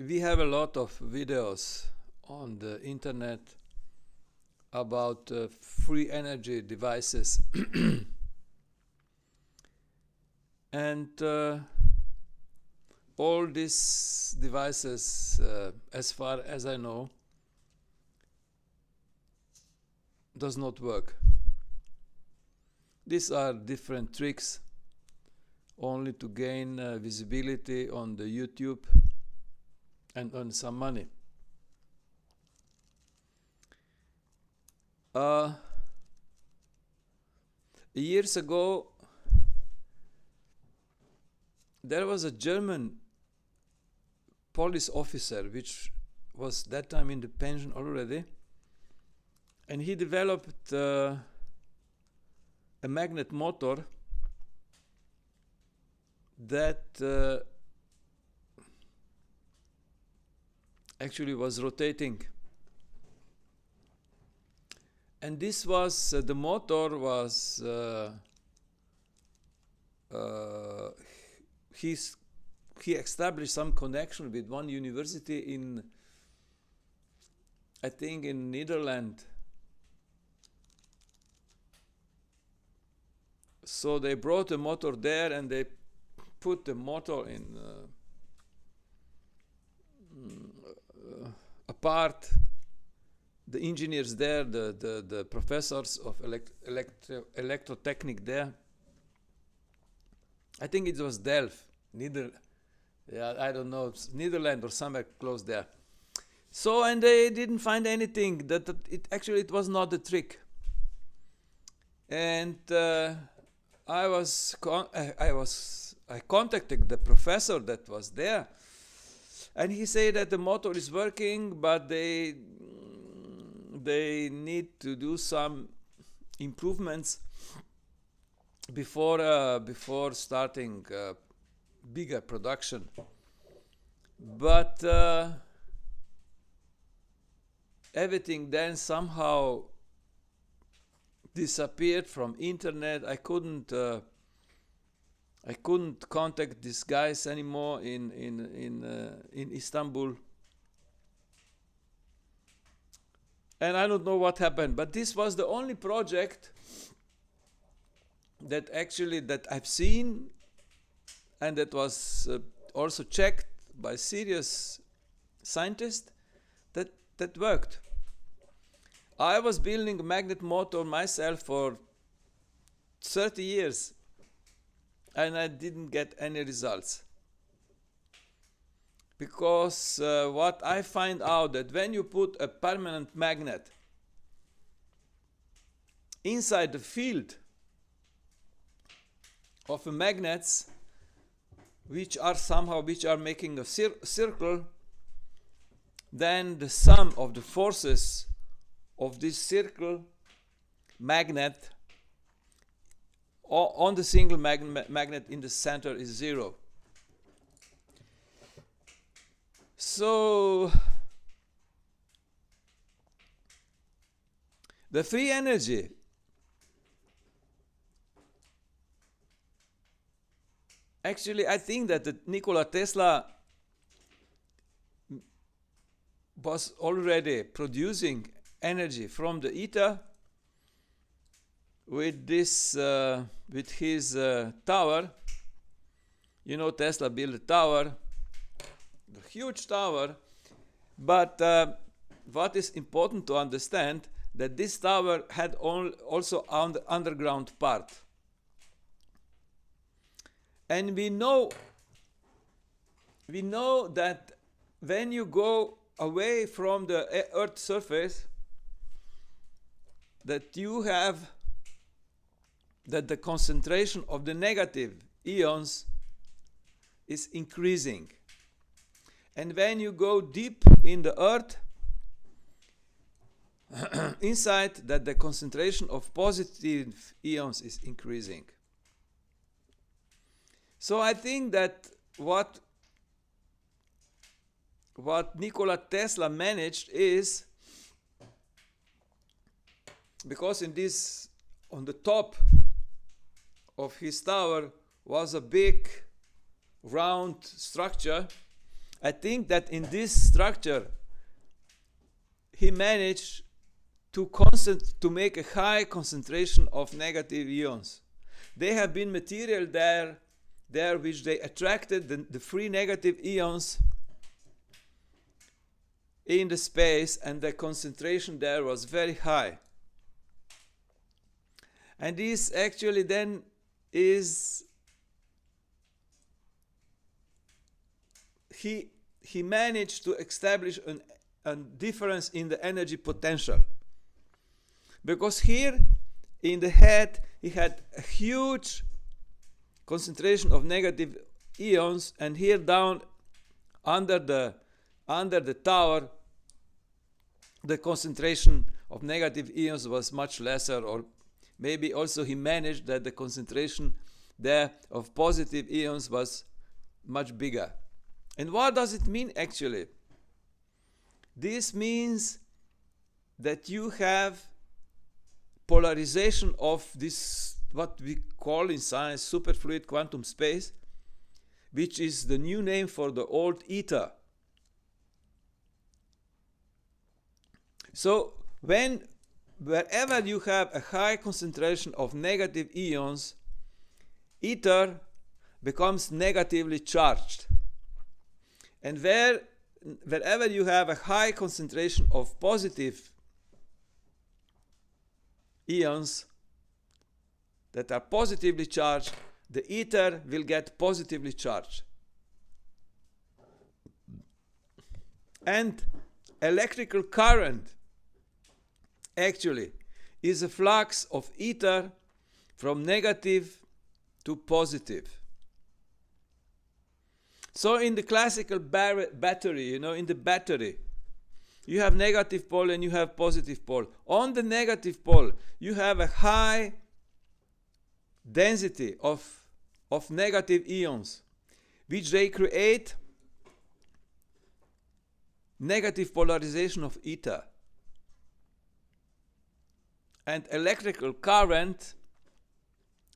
we have a lot of videos on the internet about free energy devices. And all these devices, as far as I know, does not work. These are different tricks only to gain visibility on the YouTube and earn some money. Years ago, there was a German police officer which was that time in the pension already, and he developed a magnet motor that actually was rotating. And this was, the motor was, he established some connection with one university in, I think in Netherlands. So they brought the motor there and they put the motor in apart. The engineers there, the professors of electrotechnic there, I think it was Delft, I don't know, Netherlands or somewhere close there. So, and they didn't find anything. That it was not the trick. And I contacted the professor that was there, and he said that the motor is working, but they need to do some improvements before starting bigger production. But everything then somehow disappeared from internet. I couldn't contact these guys anymore in Istanbul. And I don't know what happened, but this was the only project that I've seen, and that was also checked by serious scientists that worked. I was building a magnet motor myself for 30 years, and I didn't get any results. Because what I find out, that when you put a permanent magnet inside the field of the magnets, which are making a circle, then the sum of the forces of this circle magnet on the single magnet in the center is 0. So the free energy actually, I think that Nikola Tesla was already producing energy from the ether with this with his tower. You know, Tesla built a tower, a huge tower, but what is important to understand, that this tower had also on the underground part. And we know that when you go away from the Earth's surface, that the concentration of the negative ions is increasing. And when you go deep in the Earth, inside, that the concentration of positive ions is increasing. So I think that what Nikola Tesla managed is, because on the top of his tower was a big round structure, I think that in this structure he managed to make a high concentration of negative ions. There have been material there which they attracted the free negative ions in the space, and the concentration there was very high. And this actually then is he managed to establish a difference in the energy potential, because here in the head he had a huge concentration of negative ions, and here down under the tower the concentration of negative ions was much lesser, or maybe also he managed that the concentration there of positive ions was much bigger. And what does it mean actually? This means that you have polarization of this, what we call in science superfluid quantum space, which is the new name for the old ether. So wherever you have a high concentration of negative ions, ether becomes negatively charged. And wherever you have a high concentration of positive ions that are positively charged, the ether will get positively charged. And electrical current actually is a flux of ether from negative to positive. So in the classical battery, in the battery, you have negative pole and you have positive pole. On the negative pole, you have a high density of negative ions, which they create negative polarization of ether. And electrical current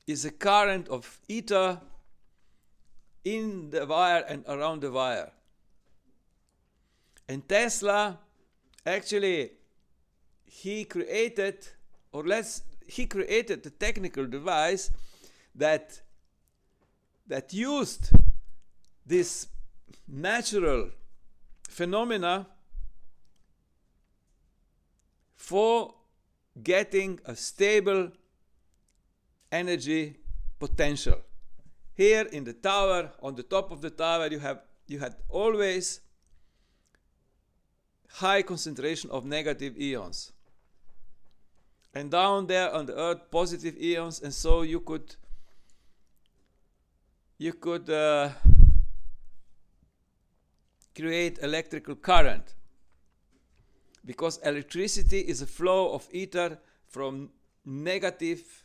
is a current of ether in the wire and around the wire. And Tesla actually he created a technical device that used this natural phenomena for getting a stable energy potential. Here in the tower, on the top of the tower, you had always high concentration of negative ions, and down there on the earth positive ions, and so you could create electrical current, because electricity is a flow of ether from negative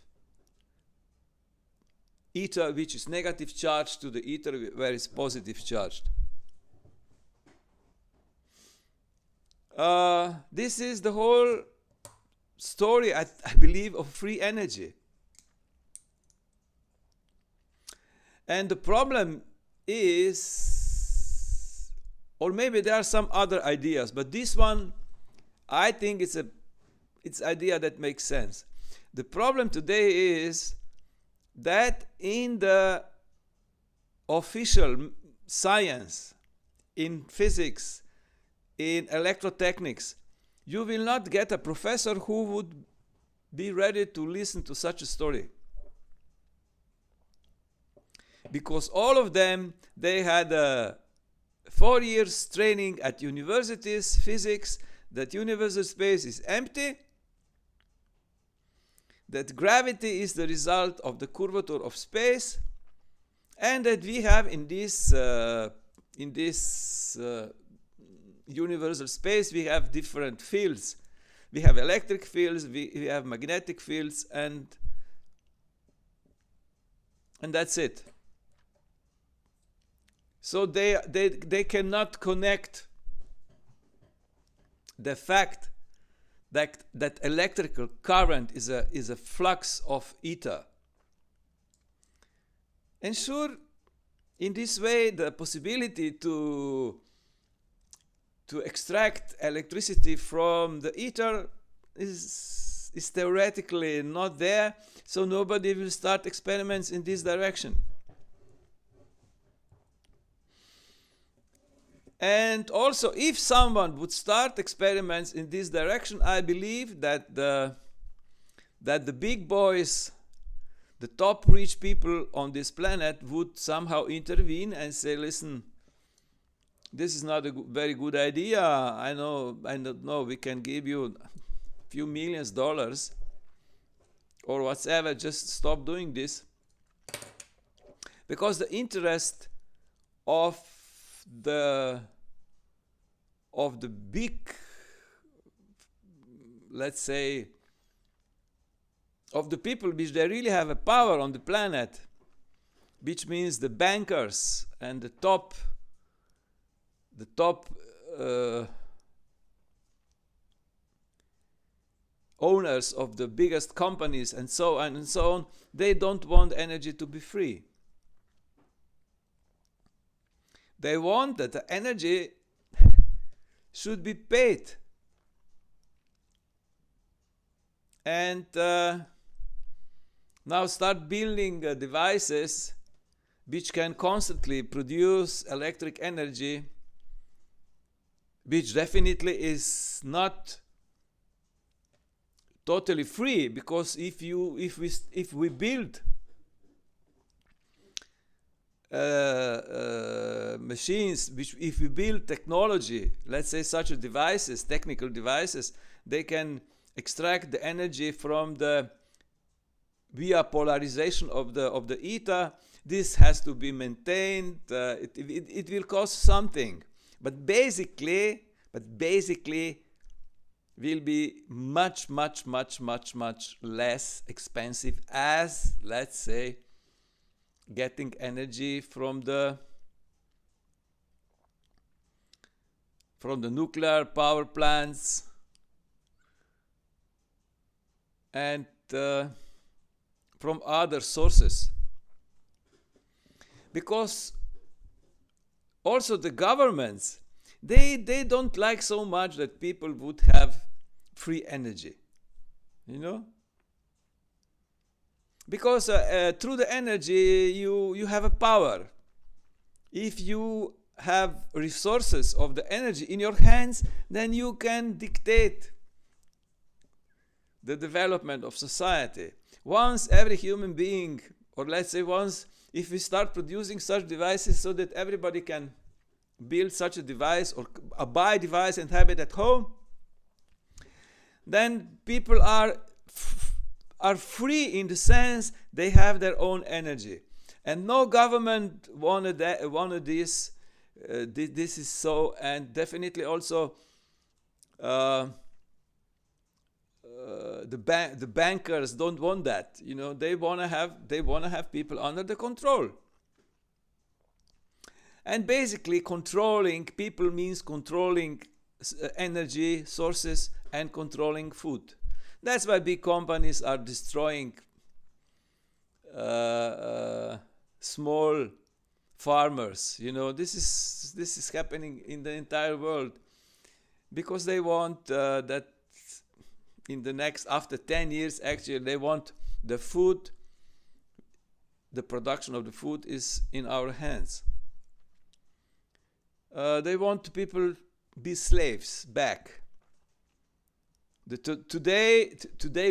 ether, which is negative charge, to the ether where it's positive charged. This is the whole story, I believe, of free energy. And the problem is, or maybe there are some other ideas, but this one, I think it's idea that makes sense. The problem today is that in the official science, in physics, in electrotechnics, you will not get a professor who would be ready to listen to such a story. Because all of them, they had 4 years training at universities, physics, that universal space is empty, that gravity is the result of the curvature of space, and that we have in this universal space, we have different fields. We have electric fields, we have magnetic fields, and that's it. So they cannot connect the fact that electrical current is a flux of ether. And sure, in this way, the possibility to to extract electricity from the ether is theoretically not there, so nobody will start experiments in this direction. And also, if someone would start experiments in this direction, I believe that the big boys, the top rich people on this planet, would somehow intervene and say, listen, this is not a very good idea. I don't know, we can give you a few $millions or whatever, just stop doing this. Because the interest of the big, let's say, of the people which they really have a power on the planet, which means the bankers and the top owners of the biggest companies and so on, they don't want energy to be free. They want that the energy should be paid. And now start building devices which can constantly produce electric energy, which definitely is not totally free, because if we build machines, if we build technology, let's say such devices, technical devices, they can extract the energy from via polarization of the ether. This has to be maintained. It will cost something, but basically will be much less expensive as, let's say, getting energy from the nuclear power plants and from other sources. Because also the governments, they don't like so much that people would have free energy, you know? Because through the energy you have a power. If you have resources of the energy in your hands, then you can dictate the development of society. Once every human being, or let's say once, if we start producing such devices so that everybody can build such a device or buy a device and have it at home, then people are free in the sense they have their own energy, and no government wanted this. This is so, and definitely also the bankers don't want that. You know, they wanna have people under the control. And basically, controlling people means controlling energy sources and controlling food. That's why big companies are destroying small farmers. You know, this is happening in the entire world, because they want that in the next, after 10 years, actually, they want the food, the production of the food is in our hands. They want people be slaves back. Today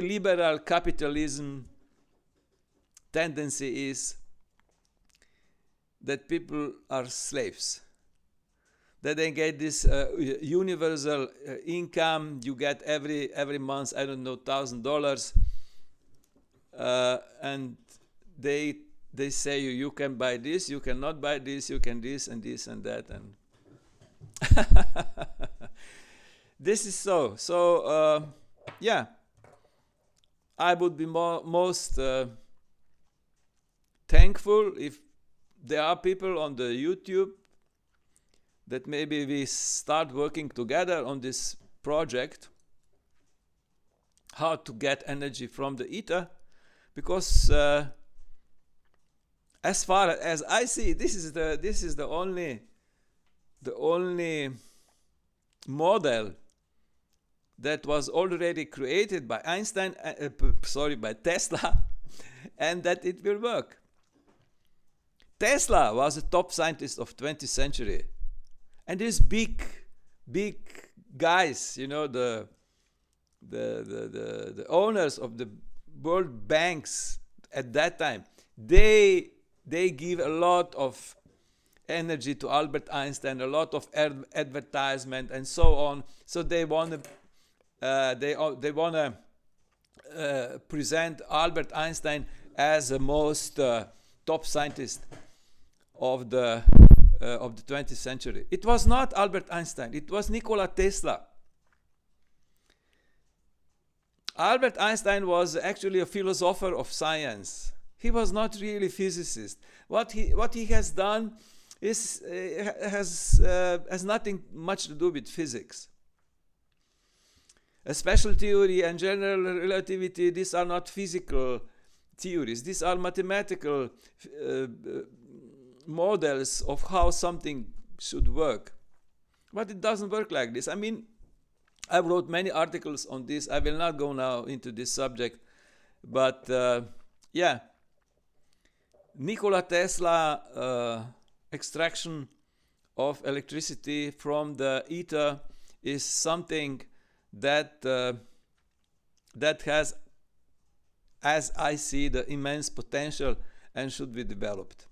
liberal capitalism tendency is that people are slaves. That they get this universal income. You get every month, I don't know, $1,000, and they say you can buy this, you cannot buy this, you can this and this and that, and this is so. Yeah, I would be most thankful if there are people on the YouTube that maybe we start working together on this project, how to get energy from the ether, because as far as I see, this is the only model that was already created by Einstein, by Tesla, and that it will work. Tesla was a top scientist of 20th century, and these big guys, you know, the owners of the world banks at that time, they give a lot of energy to Albert Einstein, a lot of advertisement and so on. So they want to present Albert Einstein as the most top scientist of the 20th century. It was not Albert Einstein, it was Nikola Tesla. Albert Einstein was actually a philosopher of science. He was not really a physicist. What he has done is has nothing much to do with physics. A special theory and general relativity, these are not physical theories. These are mathematical models of how something should work. But it doesn't work like this. I mean, I wrote many articles on this. I will not go now into this subject. But yeah, Nikola Tesla extraction of electricity from the ether is something that that has, as I see, the immense potential and should be developed.